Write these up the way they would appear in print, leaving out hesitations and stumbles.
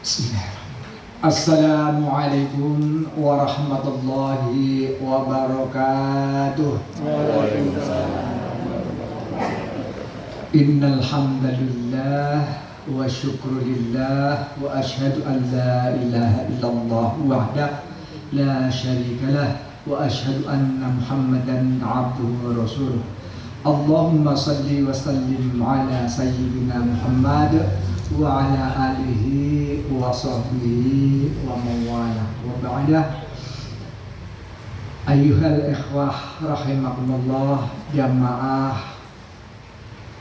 Bismillahirrahmanirrahim. Assalamualaikum warahmatullahi wabarakatuh. Innal hamdalillah wa syukrulillah wa asyhadu an la ilaha illallah wahdahu la syarikalah wa asyhadu anna Muhammadan abduhu wa rasuluh. Allahumma salli wa sallim ala sayyidina Muhammad wa ala alihi wa sahbihi wa mawala wa ba'dah. Ayyuhal ikhwah rahimakumullah, jamaah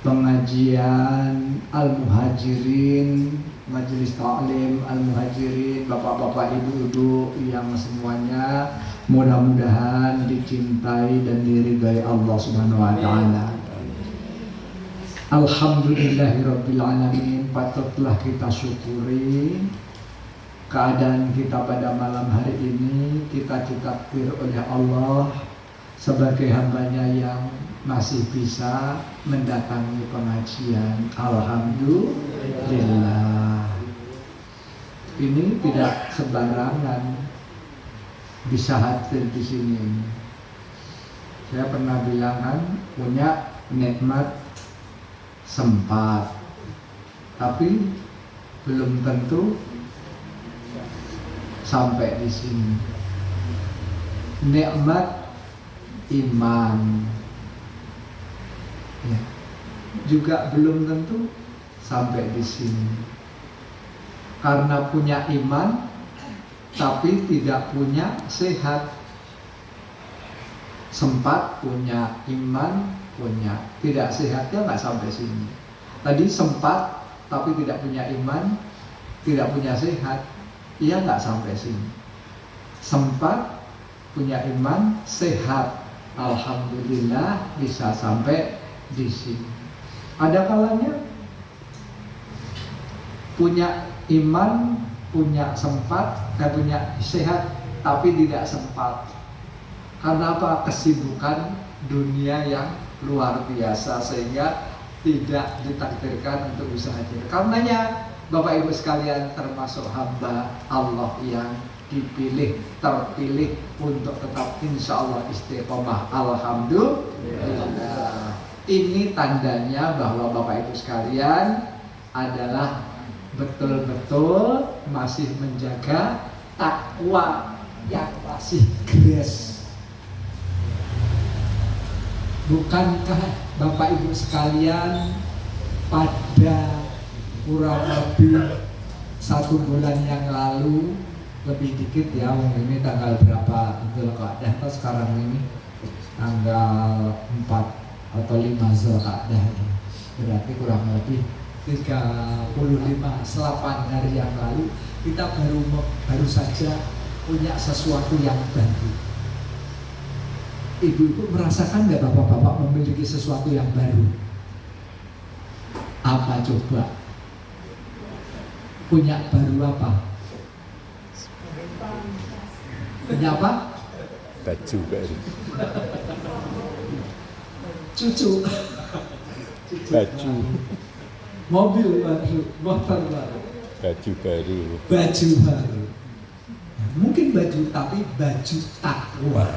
pengajian Al-Muhajirin, Majelis Ta'lim Al-Muhajirin, bapak-bapak, ibu-ibu yang semuanya mudah-mudahan dicintai dan diridhai Allah Subhanahu wa taala. Alhamdulillahirabbil alamin, patutlah kita syukuri keadaan kita pada malam hari ini. Kita ditakdir oleh Allah sebagai hambanya yang masih bisa mendatangi pengajian. Alhamdulillah. Ini tidak sembarangan bisa hadir di sini. Saya pernah bilang kan, punya nikmat sempat, tapi belum tentu sampai di sini. Nikmat iman, ya, juga belum tentu sampai di sini. Karena punya iman tapi tidak punya sehat. Sempat punya iman, punya tidak sehatnya nggak sampai sini. Tadi sempat tapi tidak punya iman, tidak punya sehat, ia nggak sampai sini. Sempat punya iman, sehat, alhamdulillah bisa sampai di sini. Ada kalanya punya iman, punya sempat, punya sehat tapi tidak sempat. Karena apa? Kesibukan dunia yang luar biasa sehingga tidak ditakdirkan untuk bisa hadir. Karenanya Bapak Ibu sekalian, termasuk hamba Allah yang dipilih, terpilih untuk tetap insya Allah istiqomah. Alhamdulillah. Ini tandanya bahwa Bapak Ibu sekalian adalah betul-betul masih menjaga takwa yang masih grace. Bukankah Bapak Ibu sekalian pada kurang lebih 1 bulan yang lalu, lebih dikit ya, ini tanggal berapa Dzulqa'dah atau sekarang ini tanggal 4 atau 5 Dzulqa'dah, berarti kurang lebih 35, 8 hari yang lalu kita baru saja punya sesuatu yang baru. Ibu-ibu merasakan nggak bapak-bapak memiliki sesuatu yang baru? Apa coba? Punya baru apa? Punya apa? Baju baru. Cucu. Baju. Mobil baru, motor baru. Baju baru. Baju baru. Mungkin baju, tapi baju takwa.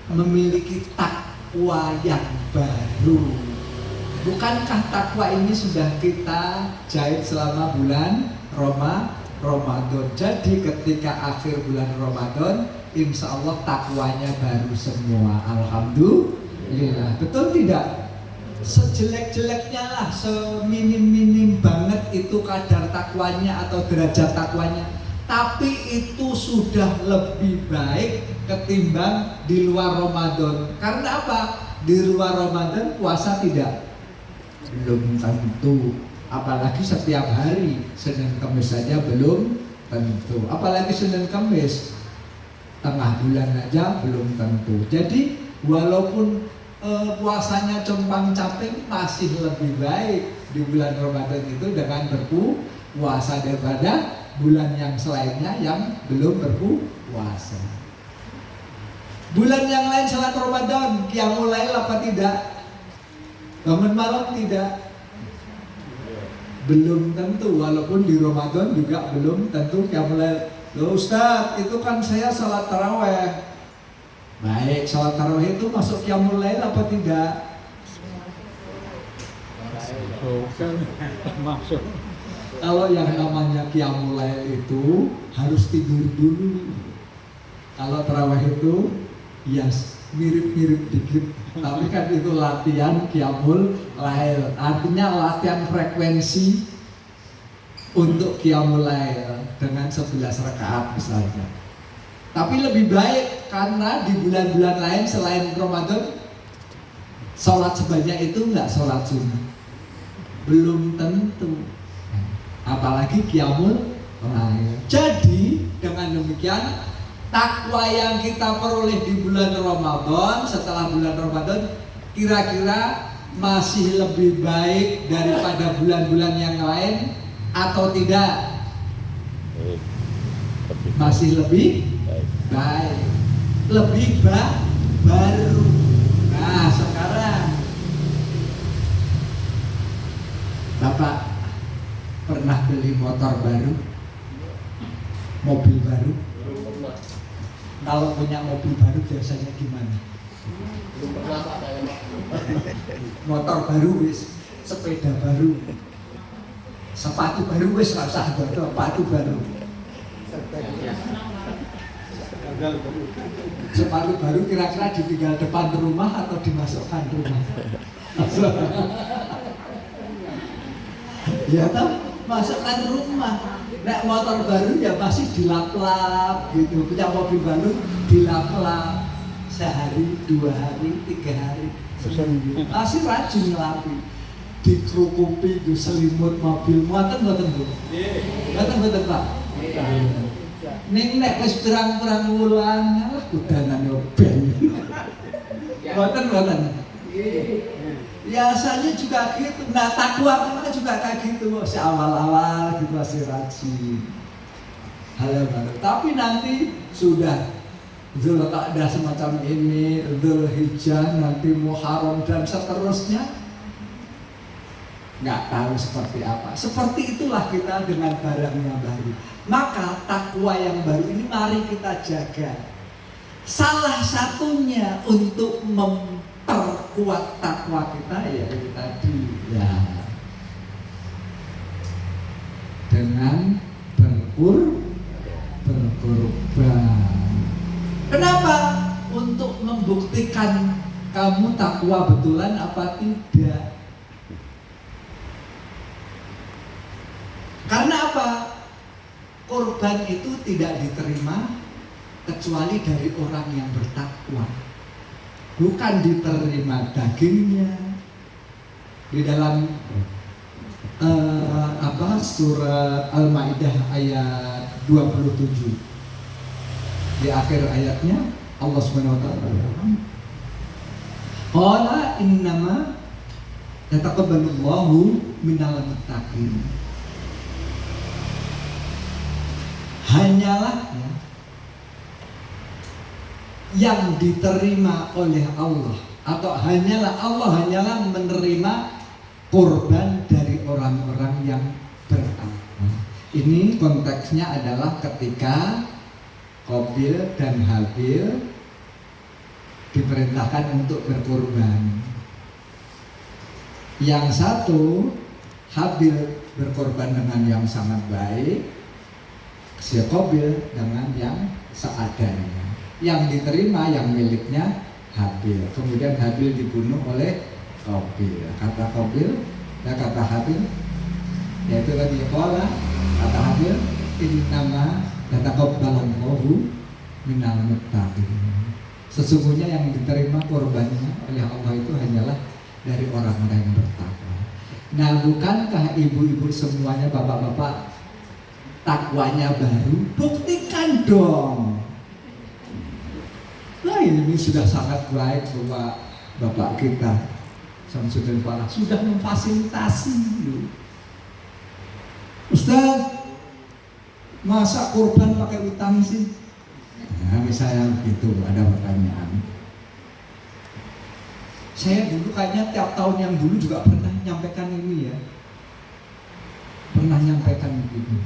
Memiliki takwa yang baru. Bukankah takwa ini sudah kita jahit selama bulan Ramadan? Jadi ketika akhir bulan Ramadan, insya Allah takwanya baru semua. Alhamdulillah. Betul tidak? Sejelek-jeleknya lah, seminim-minim banget itu kadar takwanya atau derajat takwanya, tapi itu sudah lebih baik ketimbang di luar Ramadan. Karena apa? Di luar Ramadan puasa tidak? Belum tentu. Apalagi setiap hari, Senin Kamis saja belum tentu. Apalagi Senin Kamis, tengah bulan aja belum tentu. Jadi walaupun puasanya compang-camping, masih lebih baik di bulan Ramadan itu dengan berpuasa daripada bulan yang selainnya yang belum berpuasa. Bulan yang lain salat Ramadan, qiyamul lail apa tidak? Bangun malam tidak? Belum tentu, walaupun di Ramadan juga belum tentu qiyamul lail. Loh Ustaz, itu kan saya salat taraweh. Baik, salat taraweh itu masuk qiyamul lail apa tidak? Masuk. Kalau yang namanya qiyamul lail itu harus tidur dulu. Kalau taraweh itu ya mirip-mirip dikit, tapi kan itu latihan qiyamul lail. Artinya latihan frekuensi untuk qiyamul lail dengan 11 rakaat misalnya. Tapi lebih baik karena di bulan-bulan lain selain Ramadan sholat sebanyak itu nggak sholat sunnah. Belum tentu. Apalagi qiyamul lail. Jadi dengan demikian takwa yang kita peroleh di bulan Ramadan, setelah bulan Ramadan kira-kira masih lebih baik daripada bulan-bulan yang lain atau tidak? Masih lebih baik, lebih baru. Nah sekarang Bapak pernah beli motor baru, mobil baru? Kalau punya mobil baru biasanya gimana? Motor baru wis, sepeda baru, sepatu baru wis, rasa sepatu baru. Sepatu baru kira-kira ditinggal depan rumah atau dimasukkan rumah? Ya toh, masukkan rumah. Nek motor baru ya masih dilap-lap gitu. Punya mobil baru dilap-lap sehari, 2 hari, 3 hari. Masih rajin ngelapi. Dikerukupi, diselimut mobil. Muatan Bu? Muatan Pak? Ning nek wis pirang-pirang wulan, alah kudanan yo ben. Muatan. Biasanya juga gitu. Nah takwa kan juga kayak gitu, masih awal-awal gitu masih rajin. Hal baru. Tapi nanti sudah Dzulqa'dah semacam ini, Dzulhijjah, nanti Muharram dan seterusnya, nggak tahu seperti apa. Seperti itulah kita dengan barang yang baru. Maka takwa yang baru ini mari kita jaga. Salah satunya untuk memperkuat takwa kita ya itu tadi ya dengan berkorban. Kenapa? Untuk membuktikan kamu takwa betulan apa tidak. Karena apa? Korban itu tidak diterima kecuali dari orang yang bertakwa. Bukan diterima dagingnya. Di dalam surah Al-Maidah ayat 27. Di akhir ayatnya Allah Subhanahu wa taala qala innama yataqabbalullahu minal muttaqin. Hanyalah yang diterima oleh Allah atau hanyalah menerima korban dari orang-orang yang bertakwa. Ini konteksnya adalah ketika Qabil dan Habil diperintahkan untuk berkorban. Yang satu Habil berkorban dengan yang sangat baik, si Qabil dengan yang seadanya. Yang diterima yang miliknya Habil. Kemudian Habil dibunuh oleh Qabil. Kata Qabil dan kata Habil, yaitu tadi qala, kata Habil, innama yataqabbalullahu minal muttaqin. Sesungguhnya yang diterima korbannya oleh Allah itu hanyalah dari orang-orang yang bertakwa. Nah, bukankah ibu-ibu semuanya, bapak-bapak, takwanya baru? Buktikan dong. Nah, ini sudah sangat baik bahwa bapak kita Samsudin Farah sudah memfasilitasi. Ustaz, masa korban pakai utang sih? Nah, misalnya begitu, ada pertanyaan. Saya dulu kayaknya tiap tahun yang dulu juga pernah menyampaikan ini ya. pernah nyampaikan begitu.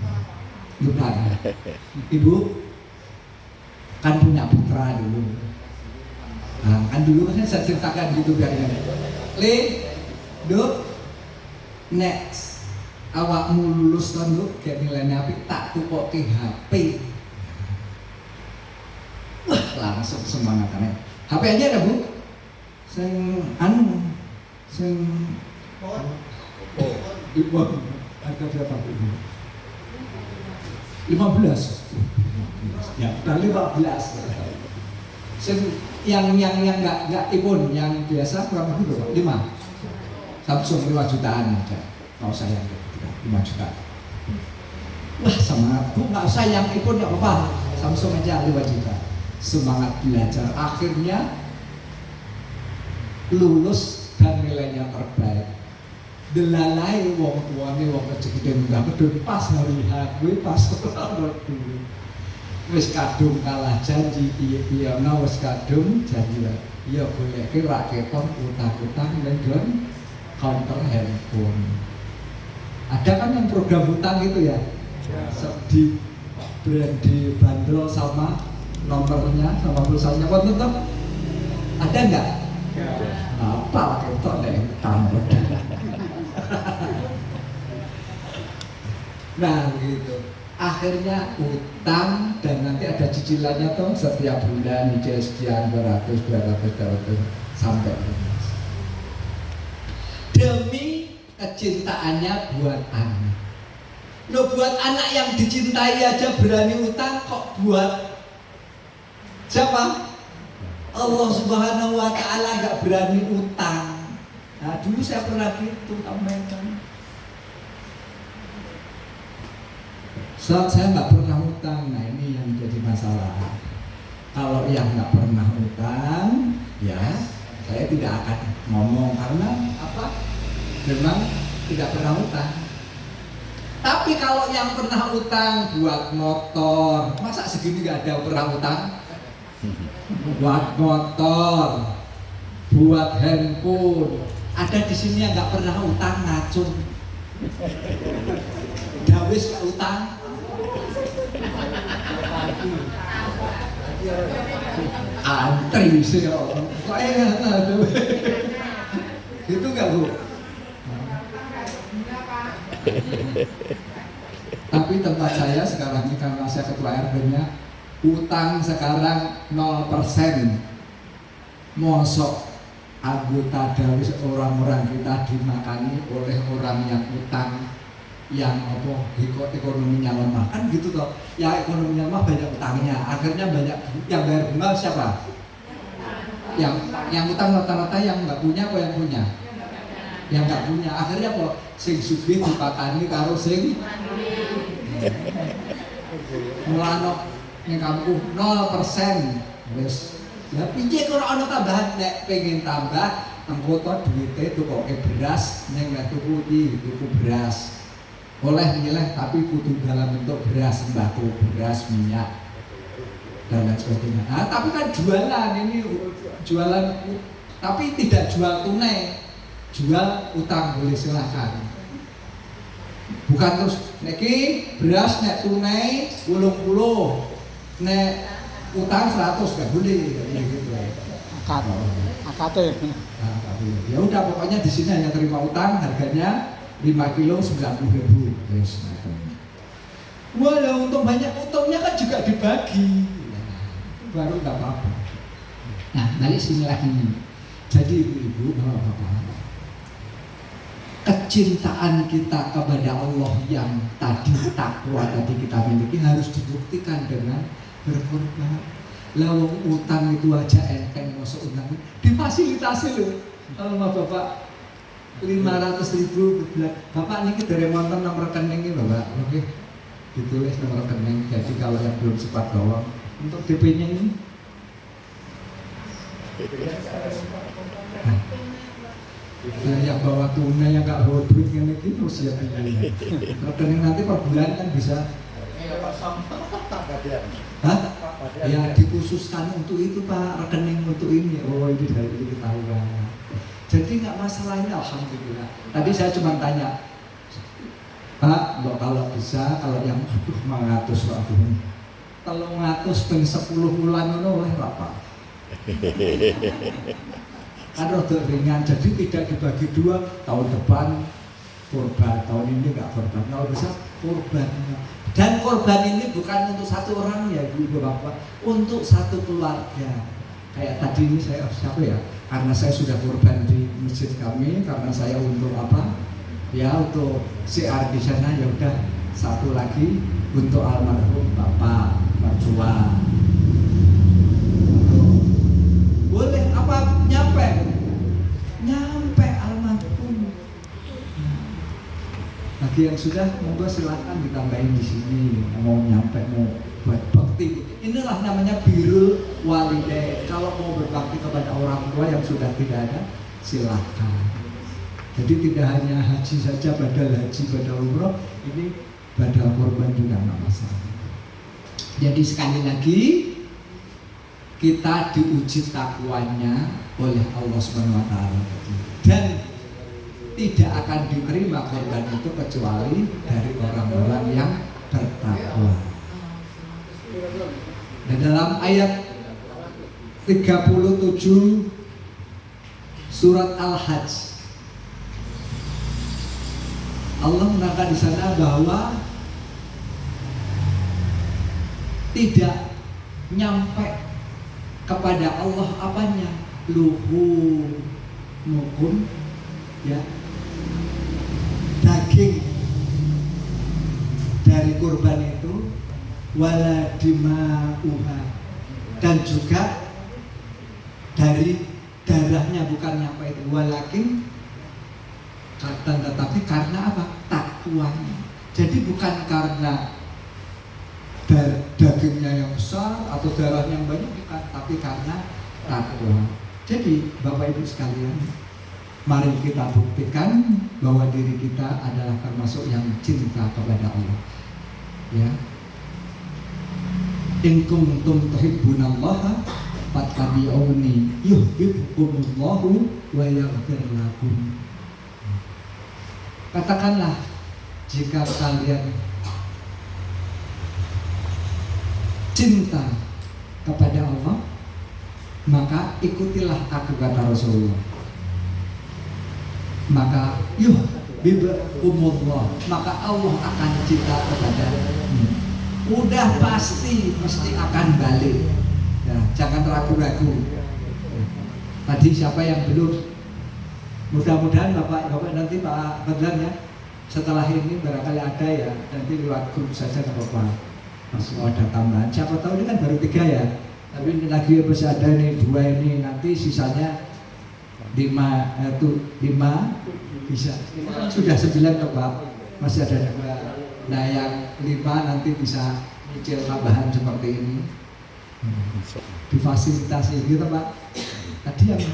Lupa ya. Ibu kan punya putra dulu. Nah, kan dulu kan saya ceritakan gitu biarnya. Duk, next awakmu lulus kan duk, kayak nilainya apik tak tukoke HP. Wah, langsung semangat aneh. HP aja ada Bu. Sing Ibu harga berapa Bu? 15. Ya, udah 15. Yang enggak iPhone, yang biasa kurang lebih berapa? 5. Samsung 5 jutaan aja. Mau saya 5 juta. Wah, semangat Bu, enggak usah yang iPhone enggak apa-apa. Samsung aja 5 juta. Semangat belajar. Akhirnya lulus dan nilainya terbaik. Delalai wong tuane wong kecil-kecil enggak peduli pas hari H kuwi pas ora duwe. Wis kadung kalah janji piye-piye ana wis kadung janji wae. Ya goleke rak keton utang-utang nang counter handphone. Ada kan yang program hutang itu ya. Di bandrol sama nomornya sama perusahaannya kok tetap ada enggak? Apa keton nek utang. Nah gitu, akhirnya utang dan nanti ada cicilannya toh setiap bulan nyicil sekian 200 sampai lunas. Demi kecintaannya buat anak. Lo buat anak yang dicintai aja berani utang, kok buat siapa? Allah Subhanahu wa Ta'ala nggak berani utang. Nah dulu saya pernah gitu sampaikan. Saat saya nggak pernah utang, nah ini yang jadi masalah. Kalau yang nggak pernah utang, ya saya tidak akan ngomong karena apa? Memang tidak pernah utang. Tapi kalau yang pernah utang buat motor, masa segini nggak ada pernah utang? Buat motor, buat handphone, ada di sini yang nggak pernah utang ngacung. Dawis nggak utang. Antri sih kok enak itu nggak Bu? Tapi tempat saya sekarang ini karena saya ketua RT-nya, utang sekarang 0%. Mosok anggota dawis orang-orang kita dimakani oleh orang yang utang, yang apa ekonominya lemah kan gitu toh. Ya ekonominya lemah banyak utangnya, akhirnya banyak yang bayar bunga siapa? Yang utang rata-rata yang nggak punya kok yang punya? Yang nggak punya, akhirnya kok sing sugih dipakani karo sing mulano ning kampung 0%. Wis ya piye kok ana tambahan, nek pengen tambah engko to duwite tukoke beras ning nek tuku beras oleh milih tapi kudu dalam bentuk beras sembako, beras minyak dan lain sebagainya. Nah, tapi kan jualan ini jualan tapi tidak jual tunai, jual utang boleh silakan. Bukan terus neki beras nek tunai 80, nek utang 100 nggak boleh gitu. Akad. Ya udah pokoknya di sini hanya terima utang harganya 5 kilo 90.000. Yes. Walau untung banyak, untungnya kan juga dibagi. Baru nggak apa-apa. Nah, balik sini lagi. Jadi ibu-ibu, bapak-bapak, kecintaan kita kepada Allah yang tadi takwa tadi kita miliki harus dibuktikan dengan berkorban. Lawang utang itu aja enteng, masuk utang difasilitasi loh. Kalau bapak 500.000 berbulan, bapak ini dari montor nomor rekening ini bapak, oke, ditulis nomor rekening. Jadi kalau yang belum sempat bawa untuk DP-nya ini, nah, yang bawa tunai yang nggak bawa duit yang ini terus ya rekening nanti per bulan kan bisa. Hah? Ya dikhususkan untuk itu Pak, rekening untuk ini. Oh ini dari itu ketahuan. Jadi nggak masalahnya, alhamdulillah. Tadi saya cuma tanya, Pak, mbok kalau bisa, kalau yang 100 kok aku 300 ping 10 bulan ngono oleh ra, Pak. Kan rada ringan, jadi tidak dibagi dua, tahun depan korban, tahun ini enggak korban. Kalau bisa korban. Dan korban ini bukan untuk satu orang ya Ibu Bapak, untuk satu keluarga. Kayak tadi ini saya siapa ya? Karena saya sudah korban di masjid kami, karena saya untuk apa? Ya untuk siar di sana, ya udah satu lagi untuk almarhum Bapak mertua. Boleh apa nyampe almarhum. Bagi yang sudah monggo silakan ditambahin di sini, mau nyampe mau buat bakti. Inilah namanya birrul walidain. Kalau mau berbakti kepada orang tua yang sudah tidak ada, silakan. Jadi tidak hanya haji saja, badal haji, badal umroh, ini badal korban juga nggak masalah. Jadi sekali lagi kita diuji takwanya oleh Allah Subhanahu Wa Taala dan tidak akan diterima korban itu kecuali dari orang-orang yang bertakwa. Dan dalam ayat 37 surat Al-Hajj, Allah menerangkan di sana bahwa tidak nyampe kepada Allah apanya, luhumukum, ya, daging dari kurban itu, wala dima'uha, dan juga dari darahnya, bukan nyampe itu, walakin, tetapi karena apa? Takwanya. Jadi bukan karena dagingnya yang besar atau darahnya yang banyak, bukan, tapi karena takwa. Jadi Bapak Ibu sekalian, mari kita buktikan bahwa diri kita adalah termasuk yang cinta kepada Allah. Ya. In kuntum tuhibbunallaha fattabi'uni yuhibbukumullahu wa yaghfir lakum. Katakanlah, jika kalian cinta kepada Allah, maka ikutilah aku, kata Rasulullah. Maka yuhibbukumullah, maka Allah akan cinta kepadamu. Udah pasti mesti akan balik. Ya, jangan ragu-ragu. Tadi siapa yang belum? Mudah-mudahan Bapak nanti Pak Fadlan ya, setelah ini barangkali ada ya, nanti lewat grup saja nggak apa-apa. Masih ada tambahan. Siapa tahu ini kan baru 3 ya, tapi ini lagi masih ada nih 2 ini, nanti sisanya 5 bisa. Ini kan sudah 9 Pak, masih ada 2. Nah yang 5 nanti bisa nyicil tambahan seperti ini, difasilitasi gitu Pak. Tadi yang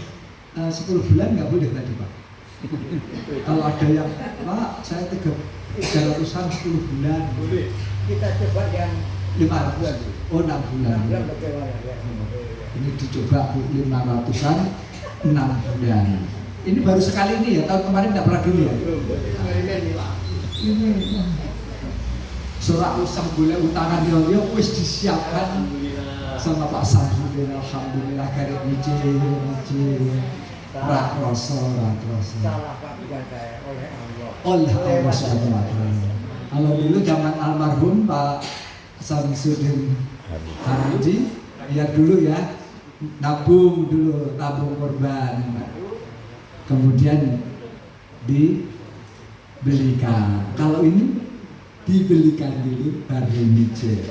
10 bulan nggak boleh tadi Pak. Kalau ada yang Pak saya 300-an 10 bulan. Boleh. Kita coba yang 500. Oh 6 bulan. Ini dicoba 500-an 6 bulan. Ini baru sekali ini ya, tahun kemarin nggak pernah dulu ya. Ini surah usang boleh utangan dia wis disiapkan sama Pak Samsudin. Alhamdulillah karek nyicil rak rasa. Salah Pak, bukan saya, oleh Allah. Oleh Allah Subhanahu wa taala. Kalau dulu zaman almarhum Pak Samsudin Hamidi, ya dulu ya, tabung korban. Kemudian dibelikan. Kalau ini dibelikan dulu baru nyicil.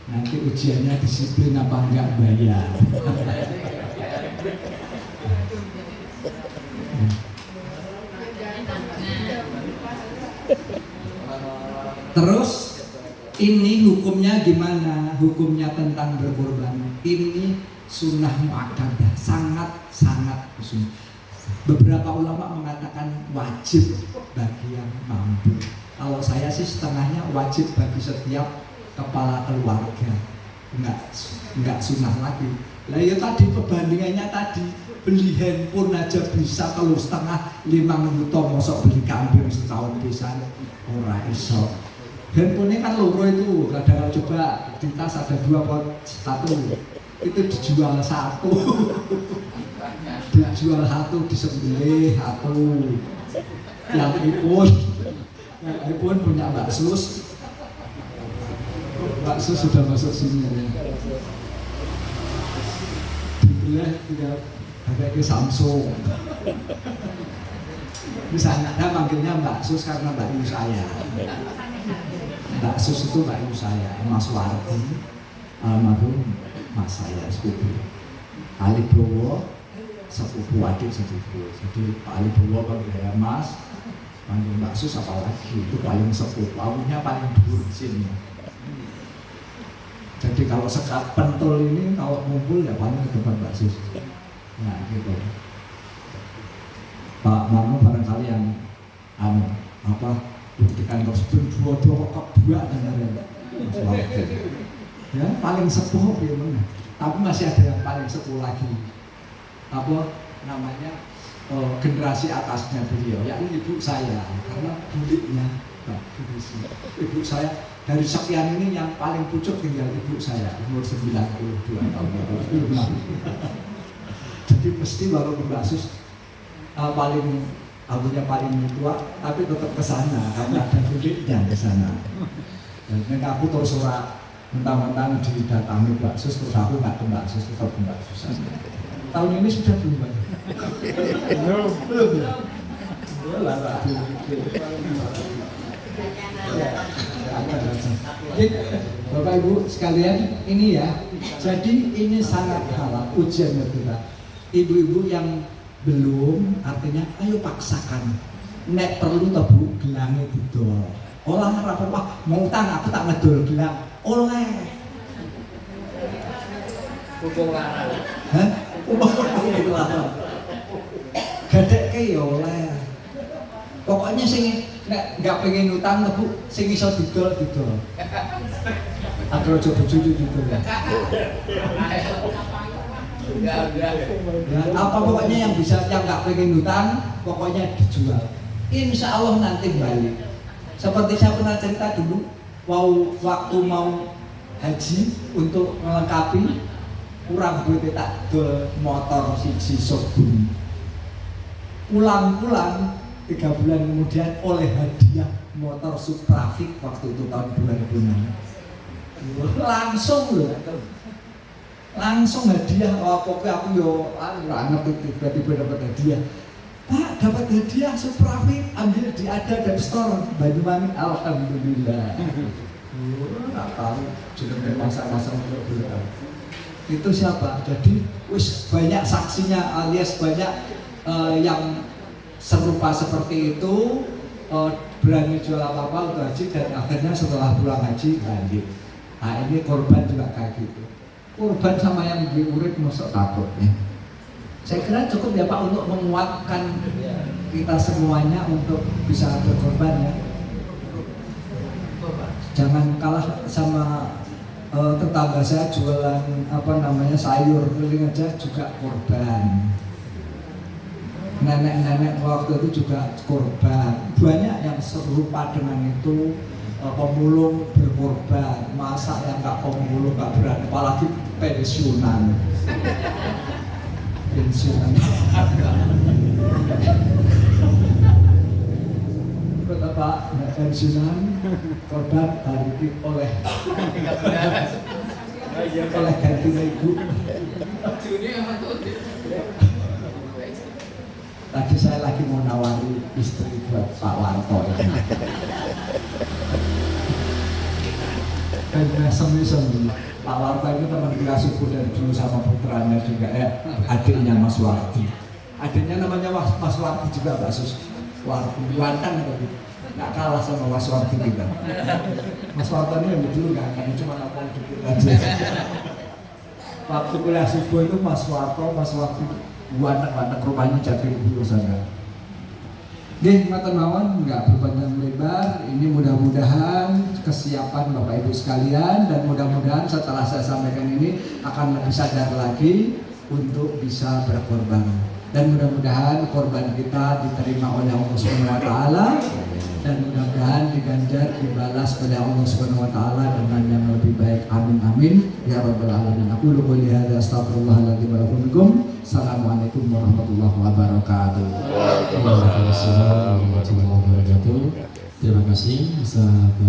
Nanti ujiannya disiplin apa enggak bayar. Terus ini hukumnya gimana? Hukumnya tentang berkorban. Ini sunnah muakkadah, sangat sunnah. Beberapa ulama mengatakan wajib bagi yang mampu. Kalau saya sih setengahnya wajib bagi setiap kepala keluarga. Enggak sunnah lagi. Lah ya tadi perbandingannya tadi beli handphone aja bisa 3,5 juta, mosok beli kambing setahun bisa ora iso. Handphonenya kan loro itu, kadang coba di tas ada 2,1, itu dijual 1, dijual 1, disembelih 1. Yang iPhone punya Mbak Sus. Mbak Sus sudah masuk sini ya. Dibelah tidak ada ke Samsung. Misalnya manggilnya Mbak Sus karena Mbak Ibu saya. Mbak Sus itu Mbak Ibu saya, Mas Wardi, almarhum Mas saya sepupu. Ali Bowo sepupu, adik sepupu. Jadi Pak Ali Bowo panggil Mas, panggil Mbak Sus apalagi itu paling sepupu, awalnya paling dulu di sini. Jadi kalau sekat pentol ini kalau ngumpul ya paling ke depan Mbak Sus. Nah gitu. Pak Marno barangkali yang buktikan terus berdua-dua kebua dengan ya paling sepuh gimana? Tapi masih ada yang paling sepuh lagi. Generasi atasnya beliau, yakni ibu saya, karena buliknya ibu saya dari sekian ini yang paling pucuk tinggal ibu saya umur 92 tahun. Jadi mesti walaupun Mbak Sus paling tua, tapi tetap ke sana karena ada buliknya ke sana. Dan aku terus ora mentang-mentang didatangi Mbak Sus, terus aku nggak ke Mbak Sus, tetap ke Mbak Sus. Tahun ini sudah belum Mbak? Belum ya? Bapak Ibu sekalian, ini ya. Jadi ini sangat halal ujian kita. Ibu-ibu yang belum, artinya ayo paksakan. Nek perlu toh Bu, gelangnya didol. Olah apa mau utang aku tak ngedol gelang. Oleh. Hukum larang. Hah? Hukum larang. Gadekke ya oleh. Pokoknya sing nek enggak pengen utang Bu, sing iso didol. Ada aja bojoku gitu ya. Ya, apa pokoknya yang nggak pengen utang, pokoknya dijual. Insya Allah nanti balik. Seperti saya pernah cerita dulu, waktu mau haji untuk melengkapi kurang duit tak dol motor siji Shogun. Pulang 3 bulan kemudian oleh hadiah motor Suprafik waktu itu tahun 2006. Langsung hadiah. Pokoknya aku yo ngerti tiba-tiba dapat hadiah. Pak, dapat hadiah Suprafik, ambil di Ada Store Banyuwangi, alhamdulillah. Nggak tahu jenenge masa-masa untuk beliau. Itu siapa? Jadi wis banyak saksinya, alias banyak yang serupa seperti itu, berani jual apa-apa untuk haji, dan akhirnya setelah pulang haji lanjut. Nah ini korban juga kayak gitu. Korban sama yang diurip masuk takut ya. Saya kira cukup ya Pak untuk menguatkan kita semuanya untuk bisa berkorban ya. Jangan kalah sama tetangga saya jualan sayur keliling aja juga korban. Nenek-nenek waktu itu juga korban. Banyak yang serupa dengan itu. Pemulung berkorban, masa yang nggak pemulung nggak berani, apalagi pensiunan. Betapa pensiunan korban hari oleh ganti ibu. Tadi saya lagi mau nawari istri buat Pak Warto ini. Dan semi-semi Pak Warto ini teman kuliah suku dari dulu sama putranya juga adiknya Mas Wardi. Adiknya namanya Mas Wardi juga Mbak Sus. Wardi Wantan tapi nggak kalah sama Mas Wardi juga. Mas Warto ini yang dulu nggak akan cuma lapor dikit aja. Waktu kuliah subuh itu Mas Wardi Wantan rumahnya Jati Luhur sana. Nggih, ngoten mawon, nggak berpanjang lebar. Ini mudah-mudahan kesiapan Bapak Ibu sekalian, dan mudah-mudahan setelah saya sampaikan ini akan lebih sadar lagi untuk bisa berkorban. Dan mudah-mudahan korban kita diterima oleh Allah Subhanahu wa taala, dan mudah-mudahan diganjar dibalas oleh Allah Subhanahu wa taala dengan yang lebih baik. Amin amin ya rabbal alamin. Aku qouli hadza astaghfirullahaladzim wa lakum. Assalamualaikum warahmatullahi wabarakatuh. Waalaikumsalam warahmatullahi wabarakatuh. Terima kasih Ustaz